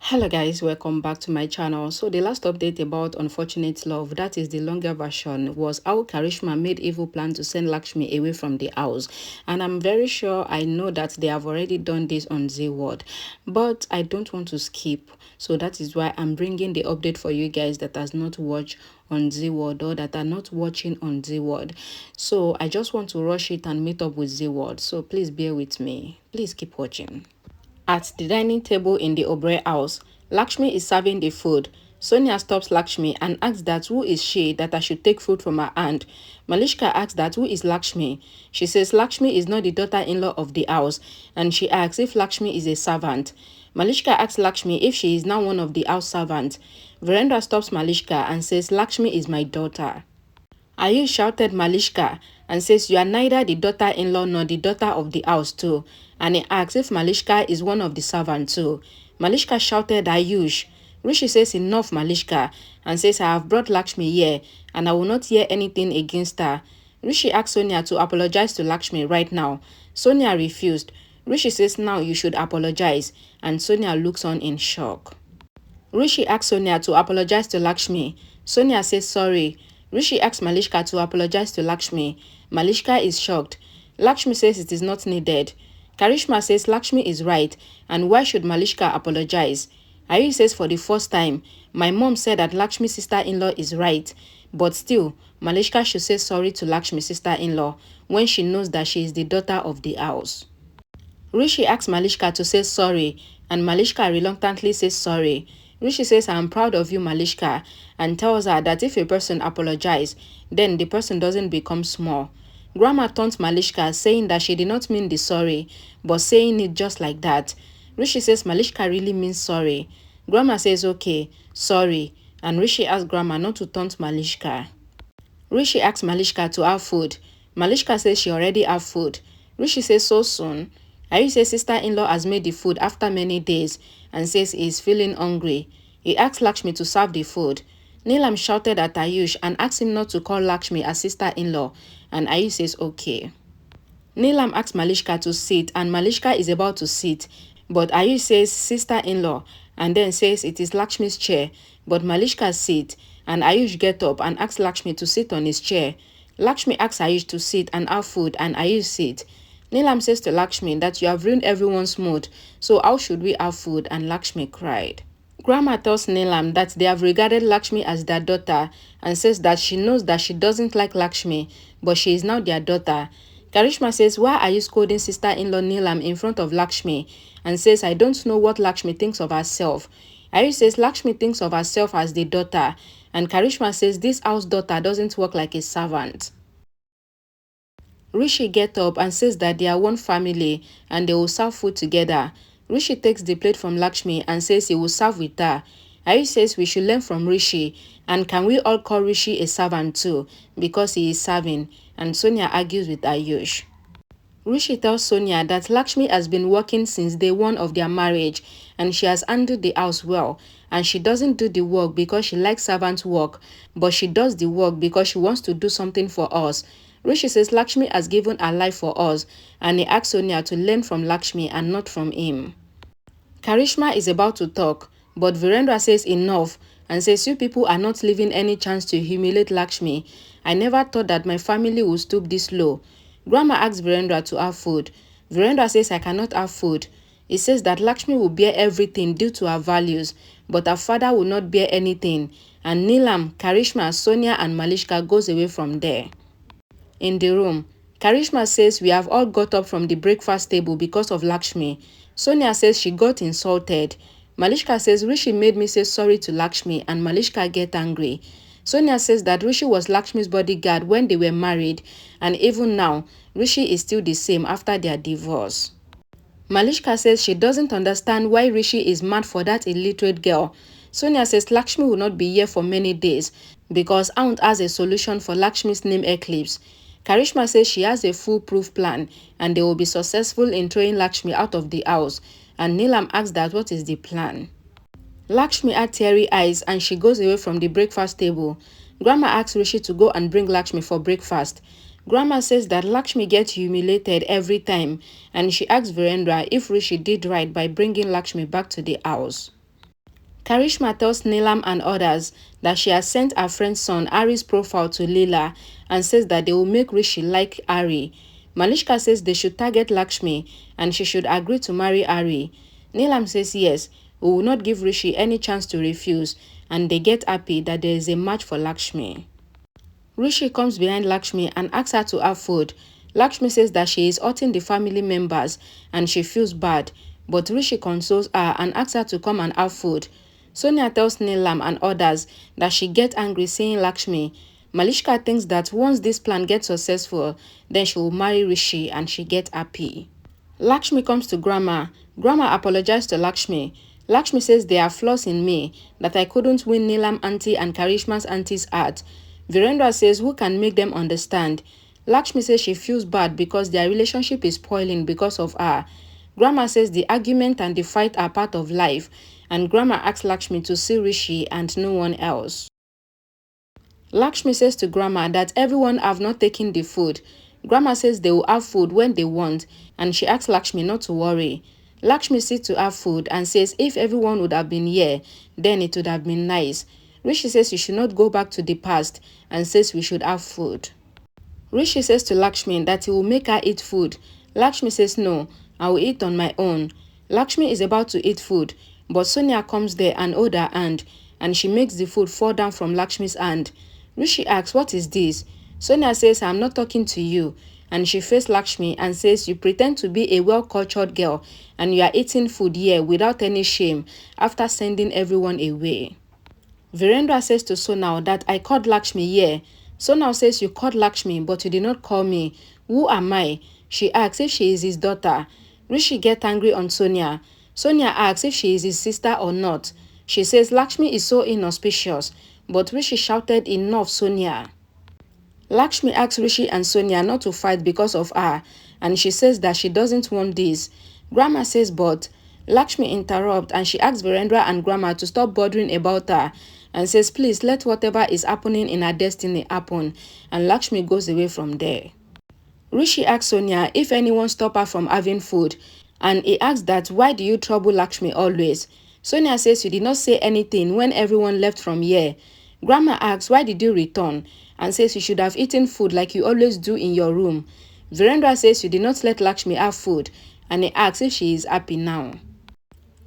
Hello guys, welcome back to my channel. So the last update about Unfortunate Love, that is the longer version, was how Karishma made evil plan to send Lakshmi away from the house. And I'm very sure I know that they have already done this on Zeeworld, but I don't want to skip. So that is why I'm bringing the update for you guys that has not watched on Zeeworld or that are not watching on Zeeworld. So I just want to rush it and meet up with Zeeworld. So please bear with me. Please keep watching. At the dining table in the Obre house, Lakshmi is serving the food. Sonia stops Lakshmi and asks that who is she that I should take food from her hand. Malishka asks that who is Lakshmi. She says Lakshmi is not the daughter-in-law of the house, and she asks if Lakshmi is a servant. Malishka asks Lakshmi if she is now one of the house servants. Virendra stops Malishka and says Lakshmi is my daughter. Ayush shouted Malishka and says you are neither the daughter-in-law nor the daughter of the house too, and he asks if Malishka is one of the servants too. Malishka shouted Ayush. Rishi says enough Malishka and says I have brought Lakshmi here and I will not hear anything against her. Rishi asks Sonia to apologize to Lakshmi right now. Sonia refused. Rishi says now you should apologize, and Sonia looks on in shock. Rishi asks Sonia to apologize to Lakshmi. Sonia says sorry. Rishi asks Malishka to apologize to Lakshmi. Malishka is shocked. Lakshmi says it is not needed. Karishma says Lakshmi is right, and why should Malishka apologize? Ayush says for the first time, my mom said that Lakshmi's sister-in-law is right, but still, Malishka should say sorry to Lakshmi's sister-in-law when she knows that she is the daughter of the house. Rishi asks Malishka to say sorry, and Malishka reluctantly says sorry. Rishi says, I am proud of you, Malishka, and tells her that if a person apologizes, then the person doesn't become small. Grandma taunts Malishka, saying that she did not mean the sorry, but saying it just like that. Rishi says Malishka really means sorry. Grandma says, okay, sorry, and Rishi asks Grandma not to taunt Malishka. Rishi asks Malishka to have food. Malishka says she already have food. Rishi says so soon. Ayush says sister-in-law has made the food after many days and says he is feeling hungry. He asks Lakshmi to serve the food. Neelam shouted at Ayush and asked him not to call Lakshmi as sister-in-law, and Ayush says okay. Neelam asks Malishka to sit and Malishka is about to sit, but Ayush says sister-in-law and then says it is Lakshmi's chair, but Malishka sits and Ayush gets up and asks Lakshmi to sit on his chair. Lakshmi asks Ayush to sit and have food and Ayush sits. Neelam says to Lakshmi that you have ruined everyone's mood, so how should we have food? And Lakshmi cried. Grandma tells Neelam that they have regarded Lakshmi as their daughter and says that she knows that she doesn't like Lakshmi, but she is now their daughter. Karishma says, why are you scolding sister-in-law Neelam in front of Lakshmi? And says, I don't know what Lakshmi thinks of herself. Ayush says Lakshmi thinks of herself as the daughter, and Karishma says this house daughter doesn't work like a servant. Rishi gets up and says that they are one family and they will serve food together. Rishi takes the plate from Lakshmi and says he will serve with her. Ayush says we should learn from Rishi, and can we all call Rishi a servant too because he is serving, and Sonia argues with Ayush. Rishi tells Sonia that Lakshmi has been working since day one of their marriage and she has handled the house well, and she doesn't do the work because she likes servant work, but she does the work because she wants to do something for us. Rishi says Lakshmi has given her life for us, and he asks Sonia to learn from Lakshmi and not from him. Karishma is about to talk, but Virendra says enough and says you people are not leaving any chance to humiliate Lakshmi. I never thought that my family would stoop this low. Grandma asks Virendra to have food. Virendra says I cannot have food. He says that Lakshmi will bear everything due to her values, but her father will not bear anything, and Neelam, Karishma, Sonia and Malishka goes away from there. In the room, Karishma says we have all got up from the breakfast table because of Lakshmi. Sonia says she got insulted. Malishka says Rishi made me say sorry to Lakshmi, and Malishka get angry. Sonia says that Rishi was Lakshmi's bodyguard when they were married, and even now, Rishi is still the same after their divorce. Malishka says she doesn't understand why Rishi is mad for that illiterate girl. Sonia says Lakshmi will not be here for many days because Aunt has a solution for Lakshmi's name eclipse. Karishma says she has a foolproof plan and they will be successful in throwing Lakshmi out of the house, and Neelam asks that what is the plan. Lakshmi had teary eyes and she goes away from the breakfast table. Grandma asks Rishi to go and bring Lakshmi for breakfast. Grandma says that Lakshmi gets humiliated every time, and she asks Virendra if Rishi did right by bringing Lakshmi back to the house. Karishma tells Neelam and others that she has sent her friend's son Ari's profile to Leela and says that they will make Rishi like Ari. Malishka says they should target Lakshmi and she should agree to marry Ari. Neelam says yes, we will not give Rishi any chance to refuse, and they get happy that there is a match for Lakshmi. Rishi comes behind Lakshmi and asks her to have food. Lakshmi says that she is hurting the family members and she feels bad, but Rishi consoles her and asks her to come and have food. Sonia tells Neelam and others that she gets angry seeing Lakshmi. Malishka thinks that once this plan gets successful, then she will marry Rishi and she gets happy. Lakshmi comes to Grandma. Grandma apologizes to Lakshmi. Lakshmi says there are flaws in me, that I couldn't win Neelam auntie and Karishma's auntie's heart. Virendra says who can make them understand. Lakshmi says she feels bad because their relationship is spoiling because of her. Grandma says the argument and the fight are part of life, and Grandma asks Lakshmi to see Rishi and no one else. Lakshmi says to Grandma that everyone have not taken the food. Grandma says they will have food when they want, and she asks Lakshmi not to worry. Lakshmi sits to have food and says if everyone would have been here, then it would have been nice. Rishi says you should not go back to the past and says we should have food. Rishi says to Lakshmi that he will make her eat food. Lakshmi says no, I will eat on my own. Lakshmi is about to eat food, but Sonia comes there and holds her hand, and she makes the food fall down from Lakshmi's hand. Rishi asks, what is this? Sonia says, I'm not talking to you, and she faces Lakshmi and says, you pretend to be a well-cultured girl, and you are eating food here without any shame after sending everyone away. Virendra says to Sonal that I called Lakshmi here. Sonal says you called Lakshmi, but you did not call me. Who am I? She asks if she is his daughter. Rishi gets angry on Sonia. Sonia asks if she is his sister or not. She says Lakshmi is so inauspicious, but Rishi shouted enough Sonia. Lakshmi asks Rishi and Sonia not to fight because of her, and she says that she doesn't want this. Grandma says but. Lakshmi interrupts and she asks Virendra and Grandma to stop bothering about her and says please let whatever is happening in her destiny happen, and Lakshmi goes away from there. Rishi asks Sonia if anyone stopped her from having food, and he asks that why do you trouble Lakshmi always? Sonia says you did not say anything when everyone left from here. Grandma asks why did you return, and says you should have eaten food like you always do in your room. Virendra says you did not let Lakshmi have food, and he asks if she is happy now.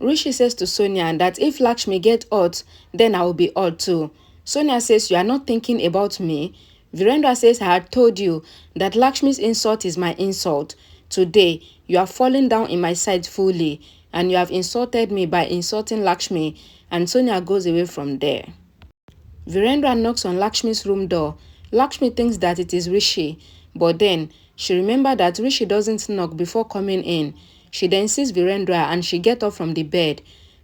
Rishi says to Sonia that if Lakshmi gets hurt, then I will be hurt too. Sonia says you are not thinking about me. Virendra says I had told you that Lakshmi's insult is my insult. Today, you are falling down in my sight fully, and you have insulted me by insulting Lakshmi, and Sonia goes away from there. Virendra knocks on Lakshmi's room door. Lakshmi thinks that it is Rishi, but then she remembers that Rishi doesn't knock before coming in. She then sees Virendra and she gets up from the bed.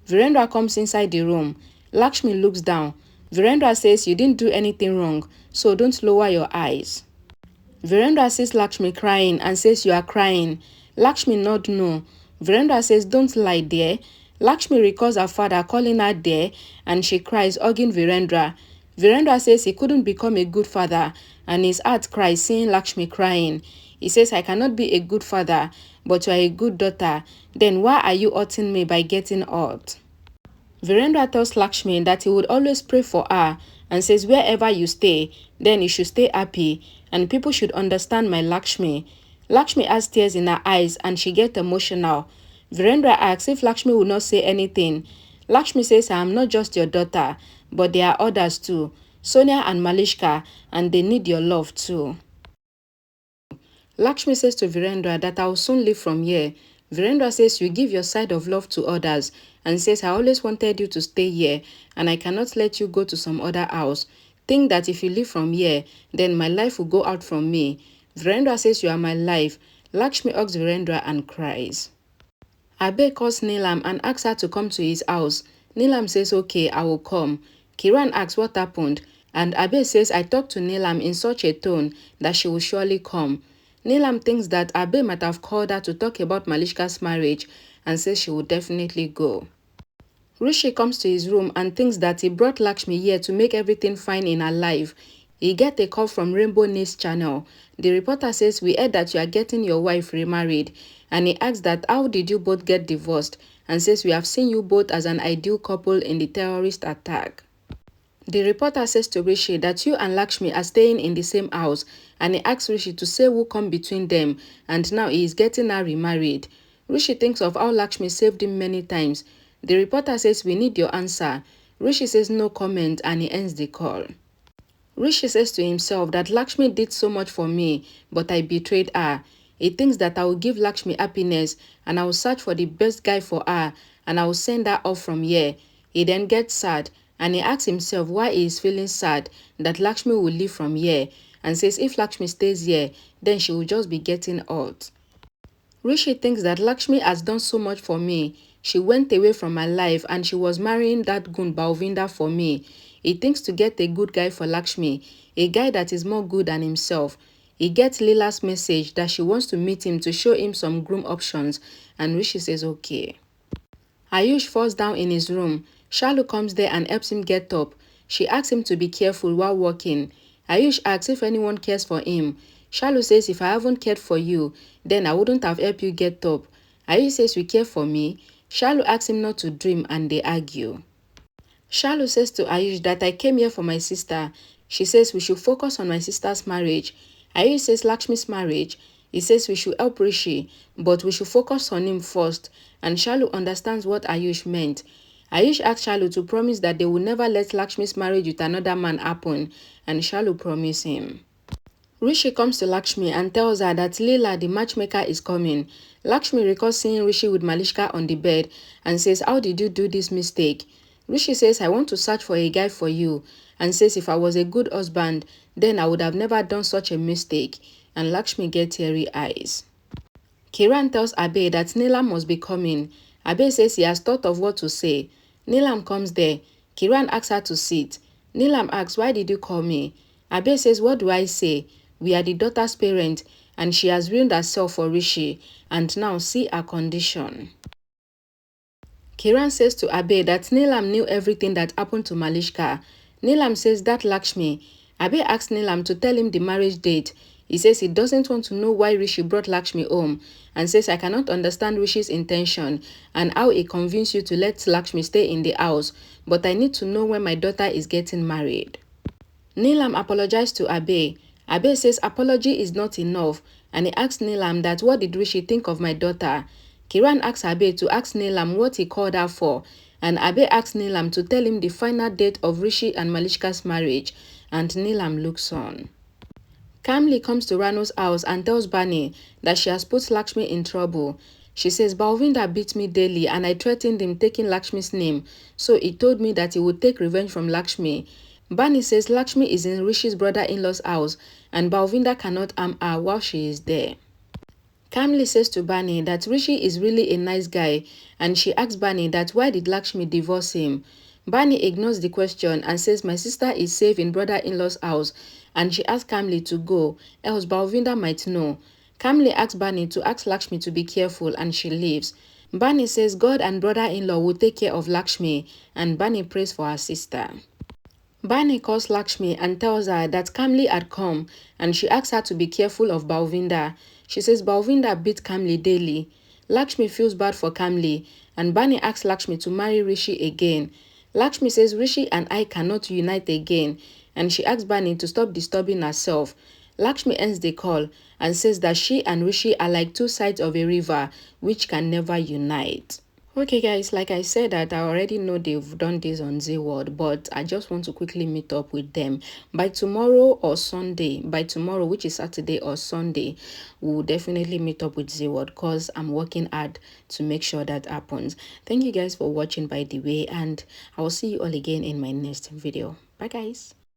Virendra comes inside the room. Lakshmi looks down. Virendra says you didn't do anything wrong, so don't lower your eyes. Virendra sees Lakshmi crying and says you are crying. Lakshmi nods no. Virendra says don't lie there. Lakshmi recalls her father calling her there and she cries, hugging Virendra. Virendra says he couldn't become a good father and his heart cries seeing Lakshmi crying. He says I cannot be a good father, but you are a good daughter. Then why are you hurting me by getting hurt? Virendra tells Lakshmi that he would always pray for her and says wherever you stay, then you should stay happy and people should understand my Lakshmi. Lakshmi has tears in her eyes and she gets emotional. Virendra asks if Lakshmi will not say anything. Lakshmi says I am not just your daughter, but there are others too, Sonia and Malishka, and they need your love too. Lakshmi says to Virendra that I will soon leave from here. Virendra says you give your side of love to others and says I always wanted you to stay here and I cannot let you go to some other house. Think that if you leave from here, then my life will go out from me. Virendra says you are my life. Lakshmi hugs Virendra and cries. Abe calls Neelam and asks her to come to his house. Neelam says okay, I will come. Kiran asks what happened and Abe says I talked to Neelam in such a tone that she will surely come. Neelam thinks that Abe might have called her to talk about Malishka's marriage and says she will definitely go. Rishi comes to his room and thinks that he brought Lakshmi here to make everything fine in her life. He gets a call from Rainbow News Channel. The reporter says we heard that you are getting your wife remarried, and he asks that how did you both get divorced, and says we have seen you both as an ideal couple in the terrorist attack. The reporter says to Rishi that you and Lakshmi are staying in the same house, and he asks Rishi to say who come between them, and now he is getting her remarried. Rishi thinks of how Lakshmi saved him many times. The reporter says we need your answer. Rishi says no comment and he ends the call. Rishi says to himself that Lakshmi did so much for me, but I betrayed her. He thinks that I will give Lakshmi happiness and I will search for the best guy for her and I will send her off from here. He then gets sad and he asks himself why he is feeling sad that Lakshmi will leave from here, and says if Lakshmi stays here, then she will just be getting hurt. Rishi thinks that Lakshmi has done so much for me. She went away from my life and she was marrying that goon Balvinda for me. He thinks to get a good guy for Lakshmi, a guy that is more good than himself. He gets Leela's message that she wants to meet him to show him some groom options, and Rishi says okay. Ayush falls down in his room. Shalu comes there and helps him get up. She asks him to be careful while walking. Ayush asks if anyone cares for him. Shalu says if I haven't cared for you, then I wouldn't have helped you get up. Ayush says you care for me. Shalu asks him not to dream and they argue. Shalu says to Ayush that I came here for my sister. She says we should focus on my sister's marriage. Ayush says Lakshmi's marriage. He says we should help Rishi, but we should focus on him first. And Shalu understands what Ayush meant. Ayush asks Shalu to promise that they will never let Lakshmi's marriage with another man happen, and Shalu promises him. Rishi comes to Lakshmi and tells her that Leela, the matchmaker, is coming. Lakshmi recalls seeing Rishi with Malishka on the bed and says, how did you do this mistake? Rishi says, I want to search for a guy for you, and says if I was a good husband, then I would have never done such a mistake, and Lakshmi gets teary eyes. Kiran tells Abe that Neelam must be coming. Abe says he has thought of what to say. Neelam comes there. Kiran asks her to sit. Neelam asks, why did you call me? Abe says, what do I say? We are the daughter's parent, and she has ruined herself for Rishi, and now see her condition. Kiran says to Abe that Neelam knew everything that happened to Malishka. Neelam says that Lakshmi. Abe asks Neelam to tell him the marriage date. He says he doesn't want to know why Rishi brought Lakshmi home, and says I cannot understand Rishi's intention and how he convinced you to let Lakshmi stay in the house, but I need to know when my daughter is getting married. Neelam apologized to Abe. Abe says apology is not enough, and he asks Neelam that what did Rishi think of my daughter. Kiran asks Abe to ask Neelam what he called her for, and Abe asks Neelam to tell him the final date of Rishi and Malishka's marriage, and Neelam looks on. Kamli comes to Rano's house and tells Bani that she has put Lakshmi in trouble. She says Balvinda beat me daily and I threatened him taking Lakshmi's name, so he told me that he would take revenge from Lakshmi. Bani says Lakshmi is in Rishi's brother-in-law's house and Balvinda cannot harm her while she is there. Kamli says to Bani that Rishi is really a nice guy, and she asks Bani that why did Lakshmi divorce him. Bani ignores the question and says my sister is safe in brother-in-law's house, and she asks Kamli to go, else Balvinda might know. Kamli asks Bani to ask Lakshmi to be careful and she leaves. Bani says God and brother-in-law will take care of Lakshmi, and Bani prays for her sister. Bani calls Lakshmi and tells her that Kamli had come, and she asks her to be careful of Balvinda. She says Balvinda beat Kamli daily. Lakshmi feels bad for Kamli, and Bani asks Lakshmi to marry Rishi again. Lakshmi says Rishi and I cannot unite again, and she asks Bani to stop disturbing herself. Lakshmi ends the call and says that she and Rishi are like two sides of a river which can never unite. Okay guys, like I said that I already know they've done this on Zeeworld, but I just want to quickly meet up with them. By tomorrow or Sunday, which is Saturday or Sunday, we'll definitely meet up with Zeeworld because I'm working hard to make sure that happens. Thank you guys for watching by the way, and I will see you all again in my next video. Bye guys.